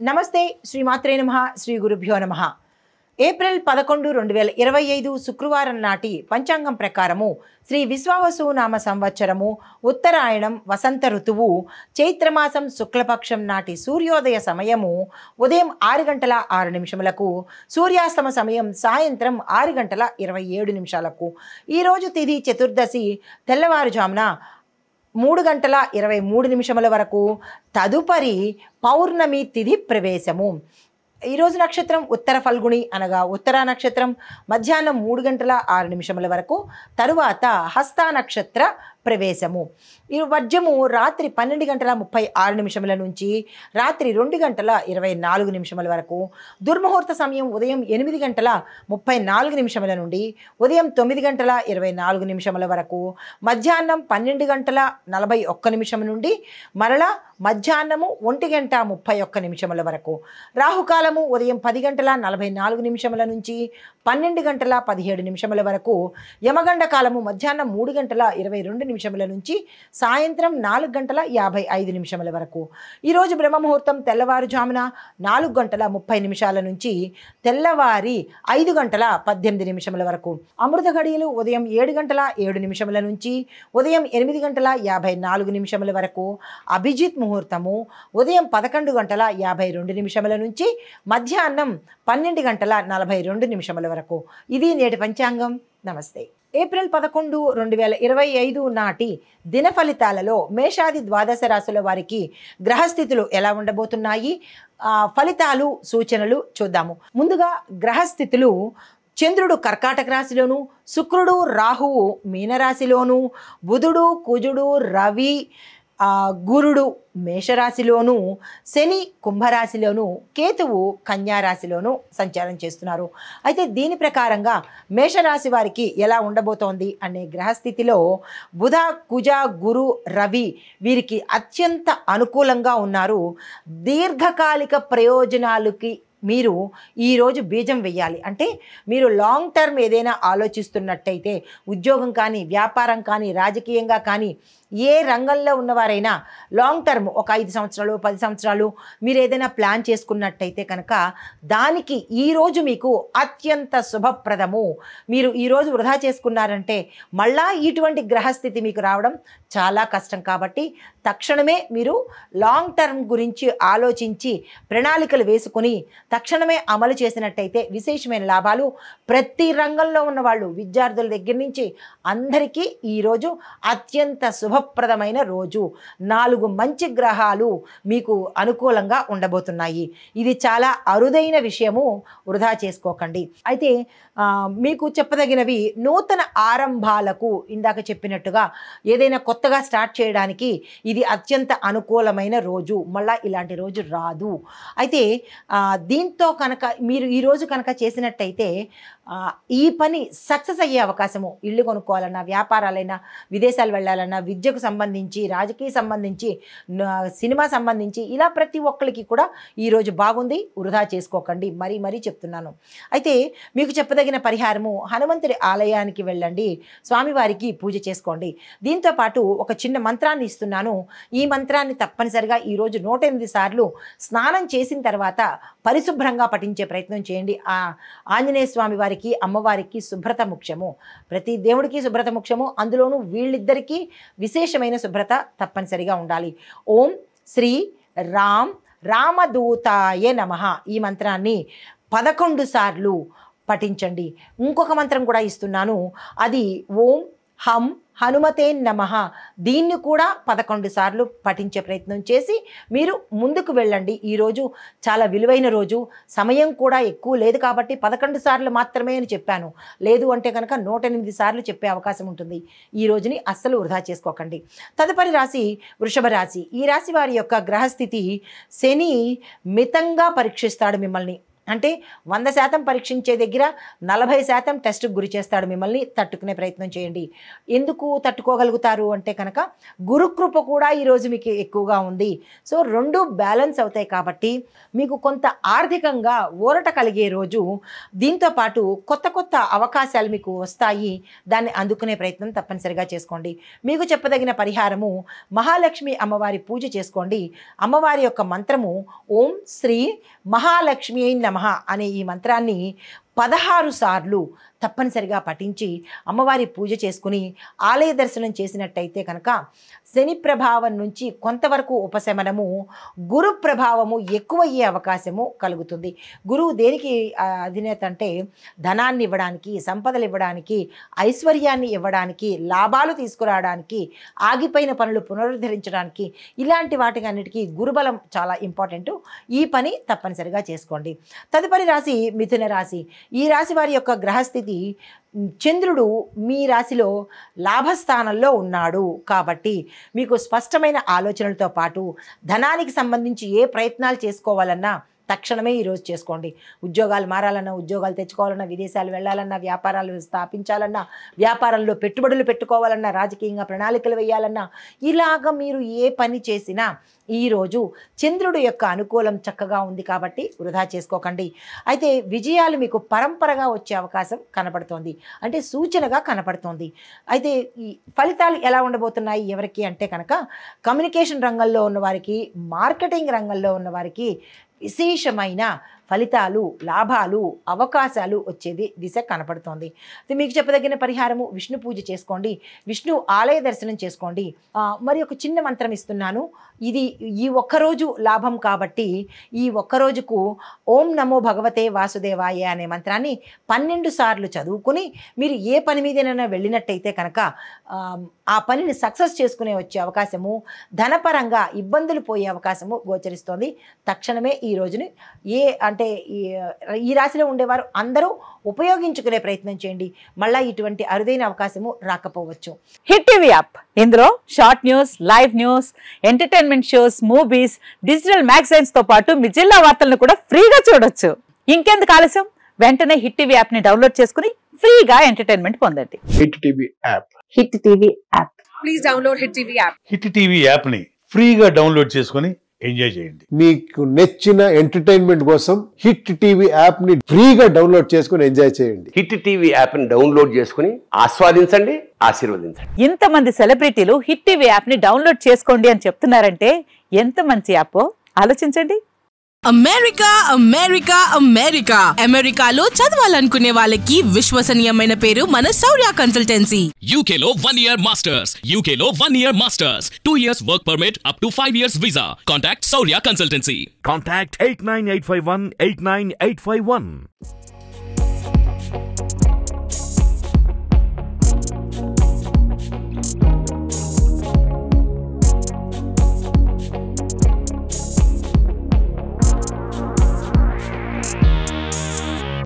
నమస్తే శ్రీమాత్రే నమః శ్రీ గురుభ్యో నమః. ఏప్రిల్ 11, 2025 శుక్రవారం నాటి పంచాంగం ప్రకారము శ్రీ విశ్వావసు నామ సంవత్సరము ఉత్తరాయణం వసంత ఋతువు చైత్రమాసం శుక్లపక్షం నాటి సూర్యోదయ సమయము ఉదయం 6:06 సూర్యాస్తమ సమయం సాయంత్రం 6:27. ఈరోజు తిథి చతుర్దశి తెల్లవారుజామున 3:23 వరకు. తదుపరి పౌర్ణమి తిథి ప్రవేశము. ఈరోజు నక్షత్రం ఉత్తర ఫల్గుణి అనగా ఉత్తర నక్షత్రం మధ్యాహ్నం 3:06 వరకు. తరువాత హస్త నక్షత్ర ప్రవేశము. ఈ వర్జము రాత్రి 12:36 నుంచి రాత్రి 2:24 వరకు. దుర్ముహూర్త సమయం ఉదయం 8:34 నుండి ఉదయం 9:24 వరకు. మధ్యాహ్నం 12:41 నుండి మరలా మధ్యాహ్నము 1:31 వరకు. రాహుకాలము ఉదయం 10:44 నుంచి 12:17 వరకు. యమగండ కాలము మధ్యాహ్నం 3:22 నుంచి సాయంత్రం 4:55 వరకు. ఈరోజు బ్రహ్మముహూర్తం తెల్లవారుజామున 4:30 నుంచి తెల్లవారి 5:18 వరకు. అమృత ఘడియలు ఉదయం 7:07 నుంచి ఉదయం 8:54 వరకు. అభిజిత్ ముహూర్తము ఉదయం 11:52 నుంచి మధ్యాహ్నం 12:42 వరకు. ఇది నేటి పంచాంగం. నమస్తే. ఏప్రిల్ 11, 2025 నాటి దిన ఫలితాలలో మేషాది ద్వాదశ రాశుల వారికి గ్రహస్థితులు ఎలా ఉండబోతున్నాయి, ఫలితాలు సూచనలు చూద్దాము. ముందుగా గ్రహస్థితులు: చంద్రుడు కర్కాటక రాశిలోను, శుక్రుడు రాహువు మీనరాశిలోను, బుధుడు కుజుడు రవి గురుడు మేషరాశిలోను, శని కుంభరాశిలోను, కేతువు కన్యారాశిలోను సంచారం చేస్తున్నారు. అయితే దీని ప్రకారంగా మేషరాశి వారికి ఎలా ఉండబోతోంది అనే గ్రహస్థితిలో బుధ కుజ గురు రవి వీరికి అత్యంత అనుకూలంగా ఉన్నారు. దీర్ఘకాలిక ప్రయోజనాలకి మీరు ఈరోజు బీజం వెయ్యాలి. అంటే మీరు లాంగ్ టర్మ్ ఏదైనా ఆలోచిస్తున్నట్టయితే, ఉద్యోగం కానీ వ్యాపారం కానీ రాజకీయంగా కానీ ఏ రంగంలో ఉన్నవారైనా లాంగ్ టర్మ్ ఒక 5 సంవత్సరాలు 10 సంవత్సరాలు మీరు ఏదైనా ప్లాన్ చేసుకున్నట్టయితే కనుక దానికి ఈరోజు మీకు అత్యంత శుభప్రదము. మీరు ఈరోజు వృధా చేసుకున్నారంటే మళ్ళా ఇటువంటి గ్రహస్థితి మీకు రావడం చాలా కష్టం. కాబట్టి తక్షణమే మీరు లాంగ్ టర్మ్ గురించి ఆలోచించి ప్రణాళికలు వేసుకుని తక్షణమే అమలు చేసినట్టయితే విశేషమైన లాభాలు. ప్రతి రంగంలో ఉన్న వాళ్ళు విద్యార్థుల దగ్గర నుంచి అందరికీ ఈరోజు అత్యంత శుభప్రదమైన రోజు. 4 మంచి గ్రహాలు మీకు అనుకూలంగా ఉండబోతున్నాయి. ఇది చాలా అరుదైన విషయము, వృధా చేసుకోకండి. అయితే మీకు చెప్పదగినవి నూతన ఆరంభాలకు, ఇందాక చెప్పినట్టుగా ఏదైనా కొత్తగా స్టార్ట్ చేయడానికి ఇది అత్యంత అనుకూలమైన రోజు. మళ్ళీ ఇలాంటి రోజు రాదు. అయితే దీంతో కనుక మీరు ఈరోజు కనుక చేసినట్టయితే ఈ పని సక్సెస్ అయ్యే అవకాశము. ఇల్లు కొనుక్కోవాలన్నా, వ్యాపారాలైనా, విదేశాలు వెళ్ళాలన్నా, విద్యకు సంబంధించి, రాజకీయ సంబంధించి, సినిమా సంబంధించి ఇలా ప్రతి ఒక్కరికి కూడా ఈరోజు బాగుంది. వృధా చేసుకోకండి, మరీ మరీ చెప్తున్నాను. అయితే మీకు చెప్పదగిన పరిహారము, హనుమంతుడి ఆలయానికి వెళ్ళండి, స్వామివారికి పూజ చేసుకోండి. దీంతోపాటు ఒక చిన్న మంత్రాన్ని ఇస్తున్నాను. ఈ మంత్రాన్ని తప్పనిసరిగా ఈరోజు 108 సార్లు స్నానం చేసిన తర్వాత పరిశుభ్రంగా పఠించే ప్రయత్నం చేయండి. ఆంజనేయ స్వామి వారికి, అమ్మవారికి శుభ్రత ముఖ్యము. ప్రతి దేవుడికి శుభ్రత ముఖ్యము. అందులోనూ వీళ్ళిద్దరికీ విశేషమైన శుభ్రత తప్పనిసరిగా ఉండాలి. ఓం శ్రీ రామదూతాయ నమః ఈ మంత్రాన్ని 11 సార్లు పఠించండి. ఇంకొక మంత్రం కూడా ఇస్తున్నాను. అది ఓం హం హనుమతే నమః. దీన్ని కూడా 11 సార్లు పఠించే ప్రయత్నం చేసి మీరు ముందుకు వెళ్ళండి. ఈరోజు చాలా విలువైన రోజు. సమయం కూడా ఎక్కువ లేదు కాబట్టి 11 సార్లు మాత్రమే అని చెప్పాను. లేదు అంటే కనుక 108 సార్లు చెప్పే అవకాశం ఉంటుంది. ఈ రోజుని అస్సలు వృధా చేసుకోకండి. తదుపరి రాశి వృషభ రాశి. ఈ రాశి వారి యొక్క గ్రహస్థితి, శని మితంగా పరీక్షిస్తాడు మిమ్మల్ని. అంటే 100% పరీక్షించే దగ్గర 40% టెస్ట్కి గురి చేస్తాడు. మిమ్మల్ని తట్టుకునే ప్రయత్నం చేయండి. ఎందుకు తట్టుకోగలుగుతారు అంటే కనుక గురుకృప కూడా ఈరోజు మీకు ఎక్కువగా ఉంది. సో 2 బ్యాలెన్స్ అవుతాయి కాబట్టి మీకు కొంత ఆర్థికంగా ఊరట కలిగే రోజు. దీంతో పాటు కొత్త కొత్త అవకాశాలు మీకు వస్తాయి. దాన్ని అందుకునే ప్రయత్నం తప్పనిసరిగా చేసుకోండి. మీకు చెప్పదగిన పరిహారము మహాలక్ష్మి అమ్మవారి పూజ చేసుకోండి. అమ్మవారి యొక్క మంత్రము ఓం శ్రీ మహాలక్ష్మి నమః అనే ఈ మంత్రాన్ని 16 సార్లు తప్పనిసరిగా పఠించి అమ్మవారి పూజ చేసుకుని ఆలయ దర్శనం చేసినట్టయితే కనుక శని ప్రభావం నుంచి కొంతవరకు ఉపశమనము, గురు ప్రభావము ఎక్కువయ్యే అవకాశము కలుగుతుంది. గురువు దేనికి అధినేత అంటే ధనాన్ని ఇవ్వడానికి, సంపదలు ఇవ్వడానికి, ఐశ్వర్యాన్ని ఇవ్వడానికి, లాభాలు తీసుకురావడానికి, ఆగిపోయిన పనులు పునరుద్ధరించడానికి, ఇలాంటి వాటికి అన్నిటికీ గురుబలం చాలా ఇంపార్టెంట్. ఈ పని తప్పనిసరిగా చేసుకోండి. తదుపరి రాశి మిథున రాశి. ఈ రాశి వారి యొక్క గ్రహస్థితి చంద్రుడు మీ రాశిలో లాభస్థానంలో ఉన్నాడు కాబట్టి మీకు స్పష్టమైన ఆలోచనలతో పాటు ధనానికి సంబంధించి ఏ ప్రయత్నాలు చేసుకోవాలన్నా తక్షణమే ఈరోజు చేసుకోండి. ఉద్యోగాలు మారాలన్నా, ఉద్యోగాలు తెచ్చుకోవాలన్నా, విదేశాలు వెళ్ళాలన్నా, వ్యాపారాలు స్థాపించాలన్నా, వ్యాపారంలో పెట్టుబడులు పెట్టుకోవాలన్నా, రాజకీయంగా ప్రణాళికలు వేయాలన్నా, ఇలాగ మీరు ఏ పని చేసినా ఈరోజు చంద్రుడు యొక్క అనుకూలం చక్కగా ఉంది కాబట్టి వృధా చేసుకోకండి. అయితే విజయాలు మీకు పరంపరగా వచ్చే అవకాశం కనపడుతోంది, అంటే సూచనగా కనపడుతోంది. అయితే ఈ ఫలితాలు ఎలా ఉండబోతున్నాయి ఎవరికి అంటే కనుక కమ్యూనికేషన్ రంగంలో ఉన్నవారికి, మార్కెటింగ్ రంగంలో ఉన్నవారికి విశేషమైన ఫలితాలు, లాభాలు, అవకాశాలు వచ్చేది దిశ కనపడుతోంది. మీకు చెప్పదగిన పరిహారము విష్ణు పూజ చేసుకోండి, విష్ణు ఆలయ దర్శనం చేసుకోండి. మరి ఒక చిన్న మంత్రం ఇస్తున్నాను. ఇది ఈ ఒక్కరోజు లాభం కాబట్టి ఈ ఒక్కరోజుకు ఓం నమో భగవతే వాసుదేవాయ అనే మంత్రాన్ని 12 సార్లు చదువుకుని మీరు ఏ పని మీదైనా వెళ్ళినట్టయితే కనుక ఆ పనిని సక్సెస్ చేసుకునే వచ్చే అవకాశము, ధనపరంగా ఇబ్బందులు పోయే అవకాశము గోచరిస్తోంది. తక్షణమే ఈ రోజుని అంటే ఈ రాశిలో ఉండేవారు అందరూ ఉపయోగించుకునే ప్రయత్నం చేయండి. మళ్ళీ ఇటువంటి అరుదైన అవకాశము రాకపోవచ్చు. హిట్ టీవీ యాప్, ఇందులో short news, live news, entertainment shows, movies, digital magazines తో పాటు మీ జిల్లా వార్తలను కూడా ఫ్రీగా చూడొచ్చు. ఇంకెందుకు ఆలస్యం, వెంటనే హిట్ టీవీ యాప్ ని డౌన్లోడ్ చేసుకుని ఫ్రీగా ఎంటర్టైన్మెంట్ పొందండి. Hit TV app. Hit TV app. Please download hit TV app. Hit TV app ని ఫ్రీగా డౌన్లోడ్ చేసుకుని ఎంజాయ్ చేయండి. మీకు నచ్చిన ఎంటర్టైన్మెంట్ కోసం హిట్ టీవీ యాప్ ని ఫ్రీగా డౌన్లోడ్ చేసుకుని ఎంజాయ్ చేయండి. హిట్ టీవీ యాప్ ని డౌన్లోడ్ చేసుకుని ఆస్వాదించండి, ఆశీర్వదించండి. ఇంతమంది సెలబ్రిటీలు హిట్ టీవీ యాప్ ని డౌన్లోడ్ చేసుకోండి అని చెప్తున్నారంటే ఎంత మంచి యాప్ ఆలోచించండి. అమెరికా అమెరికా అమెరికా అమెరికాలో చదవాలనుకునే వాళ్ళకి విశ్వసనీయమైన పేరు మన శౌర్య కన్సల్టెన్సీ. UK లో 1 year masters, UK లో 1 year masters, 2 years work permit up to 5 years visa. Contact Saurya Consultancy. Contact 89851 89851.